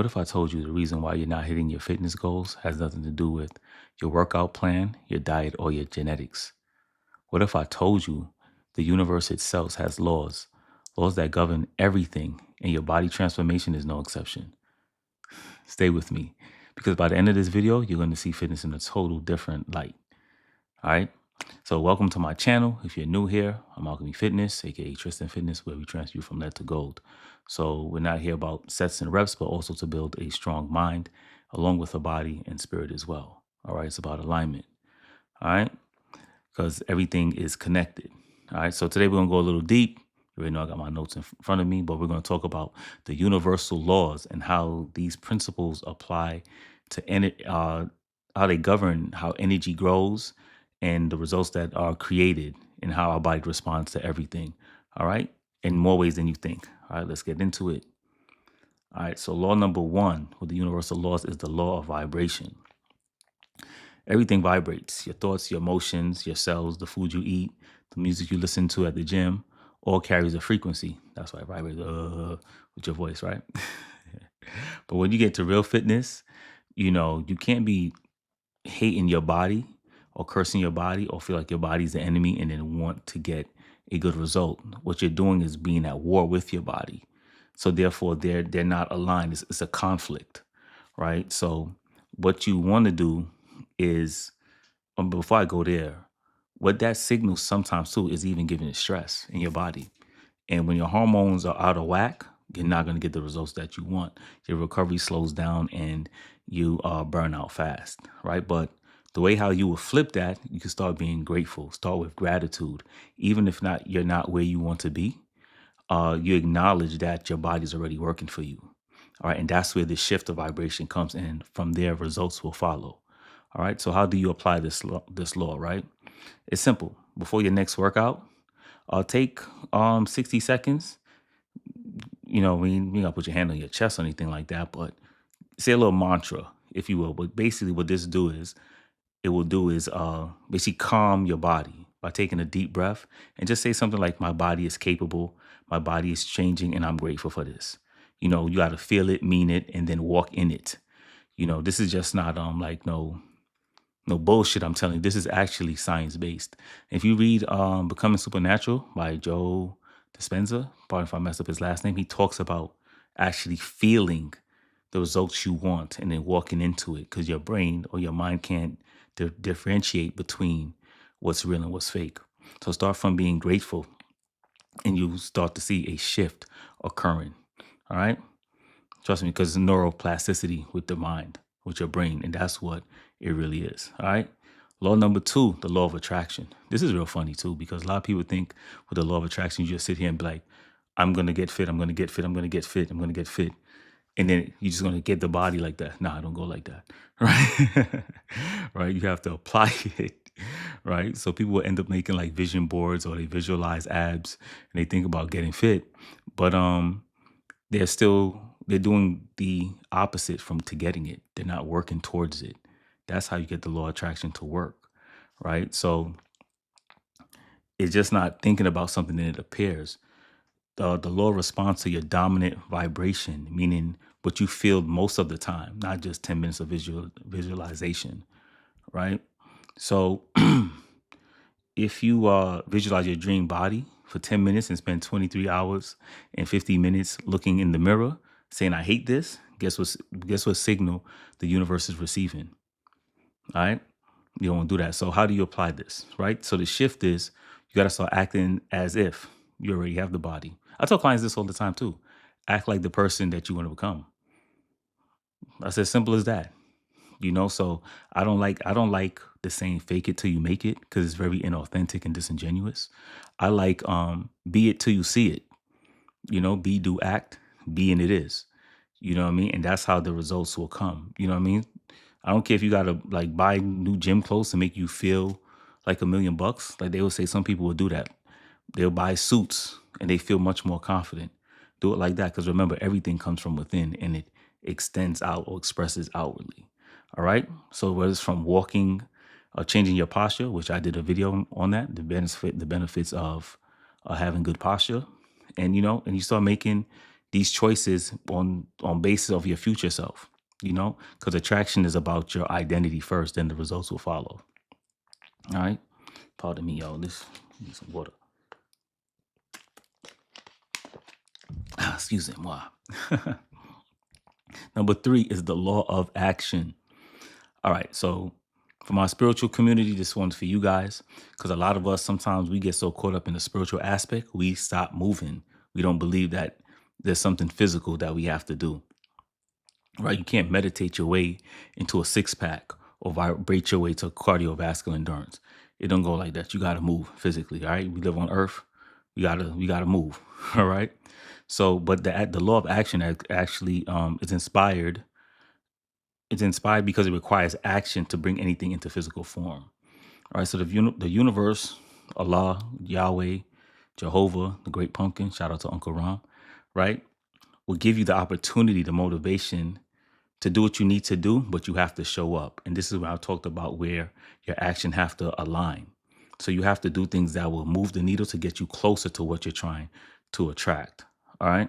What if I told you the reason why you're not hitting your fitness goals has nothing to do with your workout plan, your diet, or your genetics? What if I told you the universe itself has laws, laws that govern everything, and your body transformation is no exception? Stay with me, because by the end of this video, you're going to see fitness in a total different light. All right. So welcome to my channel. If you're new here, I'm Alchemy Fitness, aka Tristan Fitness, where we transfer you from lead to gold. So we're not here about sets and reps, but also to build a strong mind, along with a body and spirit as well. All right. It's about alignment. All right. Because everything is connected. All right. So today we're gonna go a little deep. You already know I got my notes in front of me, but we're gonna talk about the universal laws and how these principles apply to how they govern how energy grows and the results that are created and how our body responds to everything. All right. In more ways than you think. All right. Let's get into it. All right. So law number one with the universal laws is the law of vibration. Everything vibrates. Your thoughts, your emotions, your cells, the food you eat, the music you listen to at the gym, all carries a frequency. That's why it vibrates with your voice, right? But when you get to real fitness, you can't be hating your body or cursing your body or feel like your body's the enemy and then want to get a good result. What you're doing is being at war with your body. So therefore, they're not aligned. It's a conflict, right? So what you want to do is, before I go there, what that signals sometimes too is even giving it stress in your body. And when your hormones are out of whack, you're not going to get the results that you want. Your recovery slows down and you burn out fast, right? But the way how you will flip that, you can start being grateful. Start with gratitude, even if you're not where you want to be. You acknowledge that your body's already working for you. All right. And that's where the shift of vibration comes in. From there, results will follow. All right. So how do you apply this law, right? It's simple. Before your next workout, take 60 seconds. We ain't gonna put your hand on your chest or anything like that, but say a little mantra, if you will. But basically what this will do is basically calm your body by taking a deep breath and just say something like, my body is capable, my body is changing, and I'm grateful for this. You got to feel it, mean it, and then walk in it. This is just not like no bullshit. I'm telling you, this is actually science based. If you read Becoming Supernatural by Joe Dispenza, pardon if I mess up his last name, he talks about actually feeling the results you want and then walking into it, because your brain or your mind can't differentiate between what's real and what's fake. So start from being grateful and you start to see a shift occurring. All right. Trust me, because it's neuroplasticity with the mind, with your brain. And that's what it really is. All right. Law number two, the law of attraction. This is real funny too, because a lot of people think with the law of attraction, you just sit here and be like, I'm going to get fit. I'm going to get fit. I'm going to get fit. I'm going to get fit. And then you're just going to get the body like that. Nah, I don't go like that. Right. Right. You have to apply it. Right. So people will end up making like vision boards, or they visualize abs and they think about getting fit. But they're doing the opposite from to getting it. They're not working towards it. That's how you get the law of attraction to work. Right. So it's just not thinking about something and it appears. The law responds to your dominant vibration, meaning what you feel most of the time, not just 10 minutes of visualization, right? So if you visualize your dream body for 10 minutes and spend 23 hours and 50 minutes looking in the mirror saying, I hate this, guess what signal the universe is receiving? All right. You don't want to do that. So how do you apply this? Right. So the shift is you got to start acting as if you already have the body. I tell clients this all the time too. Act like the person that you want to become. That's as simple as that. So I don't like the saying fake it till you make it, because it's very inauthentic and disingenuous. I like be it till you see it. Be, do, act, be, and it is. You know what I mean? And that's how the results will come. You know what I mean? I don't care if you gotta like buy new gym clothes to make you feel like $1,000,000. Like they will say, some people will do that. They'll buy suits and they feel much more confident. Do it like that, because remember, everything comes from within and it extends out or expresses outwardly. All right. So whether it's from walking or changing your posture, which I did a video on that, the benefits of having good posture, and you start making these choices on basis of your future self, because attraction is about your identity first, then the results will follow. All right. Pardon me, y'all. This need some water. Excuse me. Wow. Number 3 is the law of action. All right. So for my spiritual community, this one's for you guys, because a lot of us sometimes we get so caught up in the spiritual aspect, we stop moving. We don't believe that there's something physical that we have to do. Right? You can't meditate your way into a six pack or vibrate your way to cardiovascular endurance. It don't go like that. You got to move physically. All right. We live on Earth. We gotta move. All right. So, but the law of action actually is inspired. It's inspired because it requires action to bring anything into physical form. All right. So the universe, Allah, Yahweh, Jehovah, the Great Pumpkin. Shout out to Uncle Ram. Right. Will give you the opportunity, the motivation to do what you need to do, but you have to show up. And this is what I talked about, where your action have to align. So you have to do things that will move the needle to get you closer to what you're trying to attract. All right.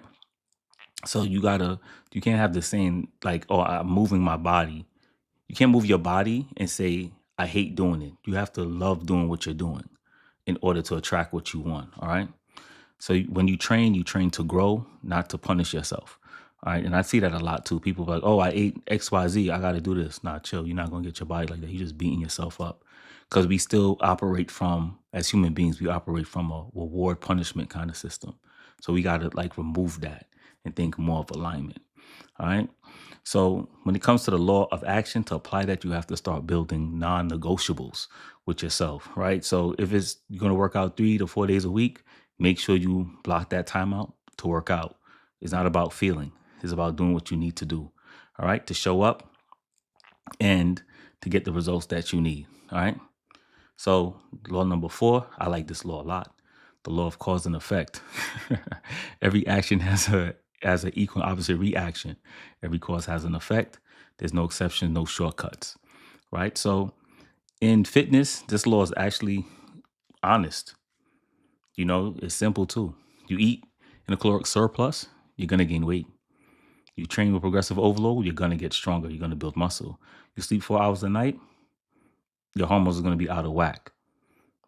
So you can't have the same, like, oh, I'm moving my body. You can't move your body and say, I hate doing it. You have to love doing what you're doing in order to attract what you want. All right. So when you train to grow, not to punish yourself. All right. And I see that a lot too. People are like, oh, I ate XYZ. I got to do this. Nah, chill. You're not going to get your body like that. You're just beating yourself up. Because we still operate from, as human beings, we operate from a reward punishment kind of system. So we got to like remove that and think more of alignment. All right. So when it comes to the law of action, to apply that, you have to start building non-negotiables with yourself, right? So if it's you're going to work out 3 to 4 days a week, make sure you block that time out to work out. It's not about feeling. It's about doing what you need to do. All right. To show up and to get the results that you need. All right. So law number 4, I like this law a lot. The law of cause and effect. Every action has an equal and opposite reaction. Every cause has an effect. There's no exception, no shortcuts. Right. So in fitness, this law is actually honest. It's simple too. You eat in a caloric surplus, you're gonna gain weight. You train with progressive overload, you're gonna get stronger. You're gonna build muscle. You sleep 4 hours a night, your hormones are gonna be out of whack.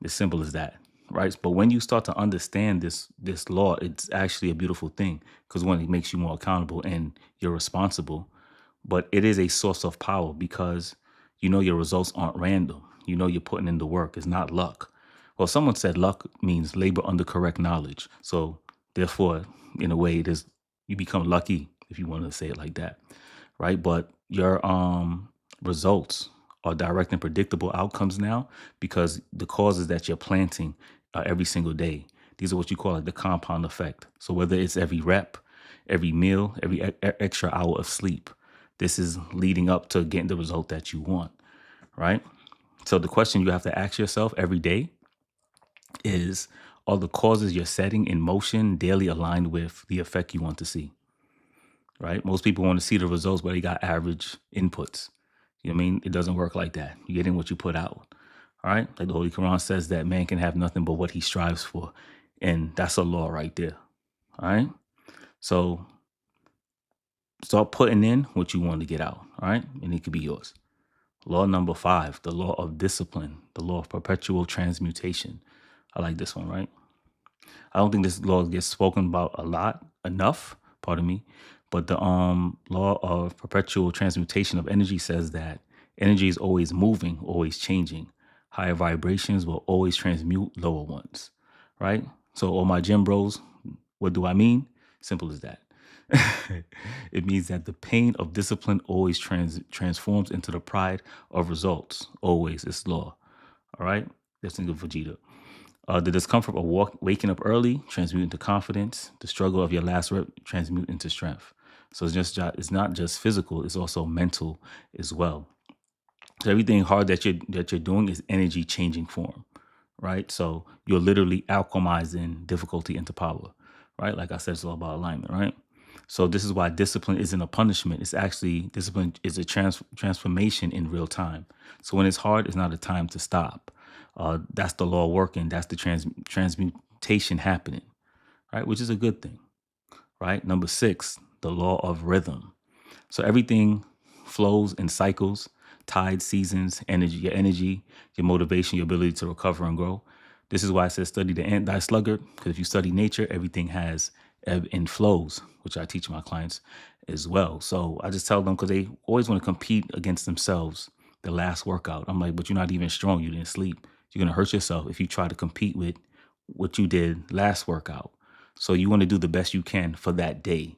As simple as that, right? But when you start to understand this law, it's actually a beautiful thing, because one, it makes you more accountable and you're responsible. But it is a source of power, because your results aren't random. You're putting in the work. It's not luck. Well, someone said luck means labor under correct knowledge. So therefore, in a way, you become lucky, if you want to say it like that, right? But your results are direct and predictable outcomes now, because the causes that you're planting every single day. These are what you call like the compound effect. So whether it's every rep, every meal, every extra hour of sleep, this is leading up to getting the result that you want, right? So the question you have to ask yourself every day is, are the causes you're setting in motion daily aligned with the effect you want to see, right? Most people want to see the results, but they got average inputs. You know what I mean? It doesn't work like that. You get in what you put out. All right. Like the Holy Quran says that man can have nothing but what he strives for. And that's a law right there. All right. So start putting in what you want to get out. All right. And it could be yours. Law number 5, the law of discipline, the law of perpetual transmutation. I like this one, right? I don't think this law gets spoken about a lot enough, pardon me. But the law of perpetual transmutation of energy says that energy is always moving, always changing. Higher vibrations will always transmute lower ones, right? So all my gym bros, what do I mean? Simple as that. It means that the pain of discipline always transforms into the pride of results. Always, it's law. All right? That's in the Vegeta. The discomfort of waking up early transmute into confidence. The struggle of your last rep transmute into strength. So it's not just physical; it's also mental as well. So everything hard that you're doing is energy changing form, right? So you're literally alchemizing difficulty into power, right? Like I said, it's all about alignment, right? So this is why discipline isn't a punishment. It's actually discipline is a transformation in real time. So when it's hard, it's not a time to stop. That's the law working. That's the transmutation happening, right? Which is a good thing, right? Number 6, the law of rhythm. So everything flows in cycles, tides, seasons, energy, your motivation, your ability to recover and grow. This is why I said study the ant, thy sluggard, because if you study nature, everything has ebb and flows, which I teach my clients as well. So I just tell them, because they always want to compete against themselves, the last workout. I'm like, but you're not even strong. You didn't sleep. You're going to hurt yourself if you try to compete with what you did last workout. So you want to do the best you can for that day.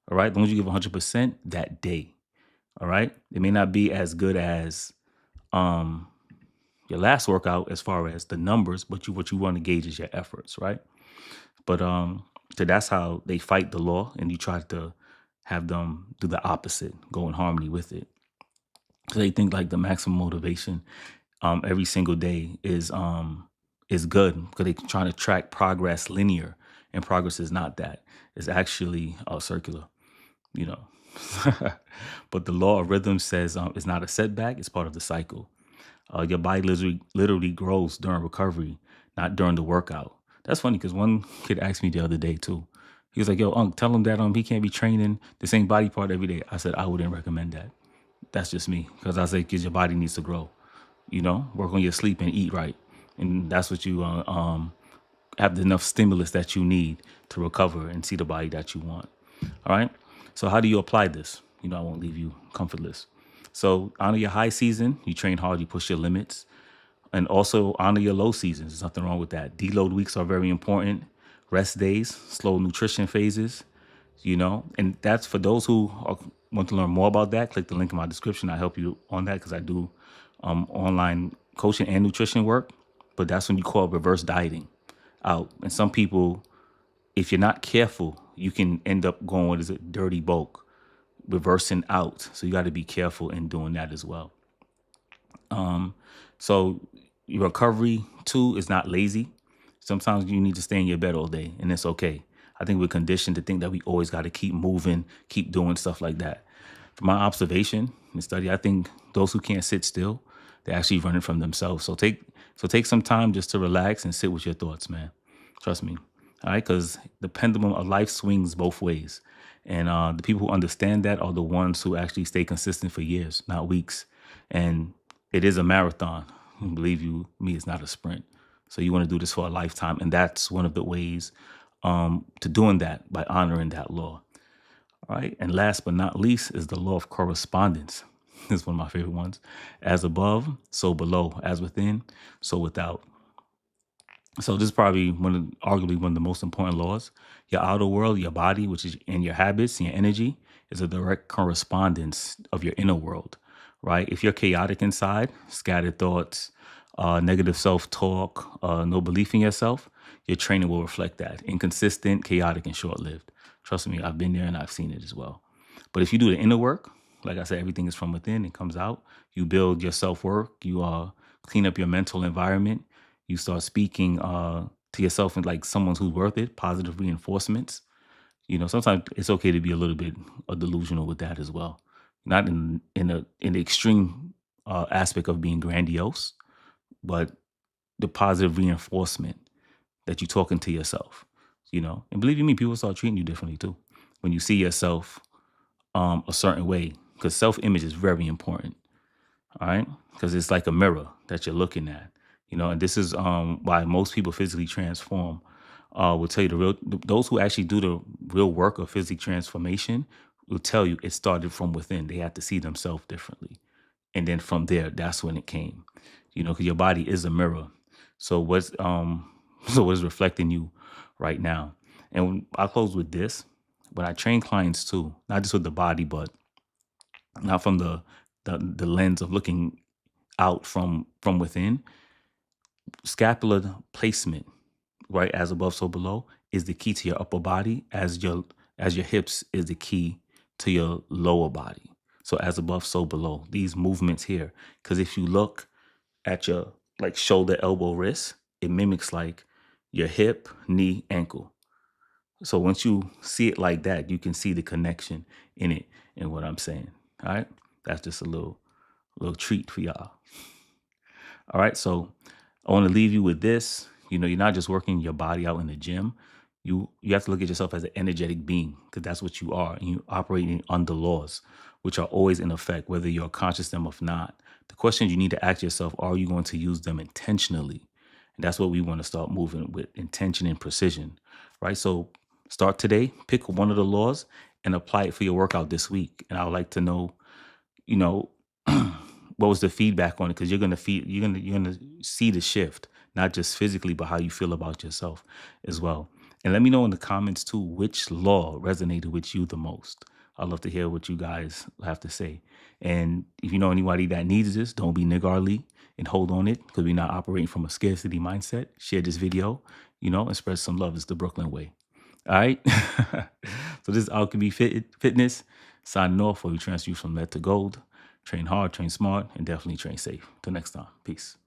All right. As long as you give 100% that day. All right. It may not be as good as um your last workout as far as the numbers, but what you want to gauge is your efforts, right? But so that's how they fight the law, and you try to have them do the opposite, go in harmony with it. So they think like the maximum motivation every single day is good because they're trying to track progress linear, and progress is not that. It's actually circular, you know. But the law of rhythm says it's not a setback; it's part of the cycle. Your body literally grows during recovery, not during the workout. That's funny because one kid asked me the other day too. He was like, "Yo, Unc, tell him that he can't be training the same body part every day." I said I wouldn't recommend that. That's just me because I say because your body needs to grow. Work on your sleep and eat right, and that's what you have enough stimulus that you need to recover and see the body that you want. All right. So how do you apply this? I won't leave you comfortless. So honor your high season. You train hard. You push your limits, and also honor your low seasons. There's nothing wrong with that. Deload weeks are very important. Rest days, slow nutrition phases. And that's for those who want to learn more about that. Click the link in my description. I help you on that because I do online coaching and nutrition work. But that's when you call reverse dieting out. And some people, if you're not careful, you can end up going, what is it, dirty bulk, reversing out. So you got to be careful in doing that as well. So your recovery too is not lazy. Sometimes you need to stay in your bed all day, and it's okay. I think we're conditioned to think that we always got to keep moving, keep doing stuff like that. From my observation and study, I think those who can't sit still, they're actually running from themselves. So take some time just to relax and sit with your thoughts, man. Trust me. All right, because the pendulum of life swings both ways, and the people who understand that are the ones who actually stay consistent for years, not weeks. And it is a marathon. Believe you me, it's not a sprint. So you want to do this for a lifetime, and that's one of the ways to doing that by honoring that law. All right, and last but not least is the law of correspondence. This is one of my favorite ones. As above, so below. As within, so without. So this is probably arguably one of the most important laws. Your outer world, your body, which is and your habits and your energy, is a direct correspondence of your inner world, right? If you're chaotic inside, scattered thoughts, negative self-talk, no belief in yourself, your training will reflect that. Inconsistent, chaotic, and short-lived. Trust me, I've been there and I've seen it as well. But if you do the inner work, like I said, everything is from within. It comes out. You build your self-work. You clean up your mental environment. You start speaking to yourself and like someone who's worth it, positive reinforcements. Sometimes it's okay to be a little bit delusional with that as well. Not in the extreme aspect of being grandiose, but the positive reinforcement that you're talking to yourself. And believe you me, people start treating you differently too when you see yourself a certain way, because self-image is very important. All right, because it's like a mirror that you're looking at. And this is why most people physically transform. Will tell you those who actually do the real work of physical transformation will tell you it started from within. They had to see themselves differently, and then from there, that's when it came. Because your body is a mirror. So what's so what is reflecting you right now? And I close with this. When I train clients too, not just with the body, but not from the lens of looking out from within. Scapular placement, right, as above so below, is the key to your upper body, as your hips is the key to your lower body. So as above so below, these movements here, because if you look at your like shoulder, elbow, wrist, it mimics like your hip, knee, ankle. So once you see it like that, you can see the connection in it and what I'm saying. All right, that's just a little treat for y'all. All right, so I want to leave you with this. You're not just working your body out in the gym. You have to look at yourself as an energetic being, because that's what you are, and you operating under laws, which are always in effect, whether you're conscious of them or not. The question you need to ask yourself: are you going to use them intentionally? And that's what we want to start moving with: intention and precision, right? So start today, pick one of the laws and apply it for your workout this week. And I would like to know, you know, what was the feedback on it? Because you're gonna see the shift, not just physically, but how you feel about yourself as well. And let me know in the comments too which law resonated with you the most. I'd love to hear what you guys have to say. And if you know anybody that needs this, don't be niggardly and hold on it, because we're not operating from a scarcity mindset. Share this video, and spread some love. It's the Brooklyn way. All right. So this is Alchemy Fitness signing off, where we transfuse from lead to gold. Train hard, train smart, and definitely train safe. Till next time. Peace.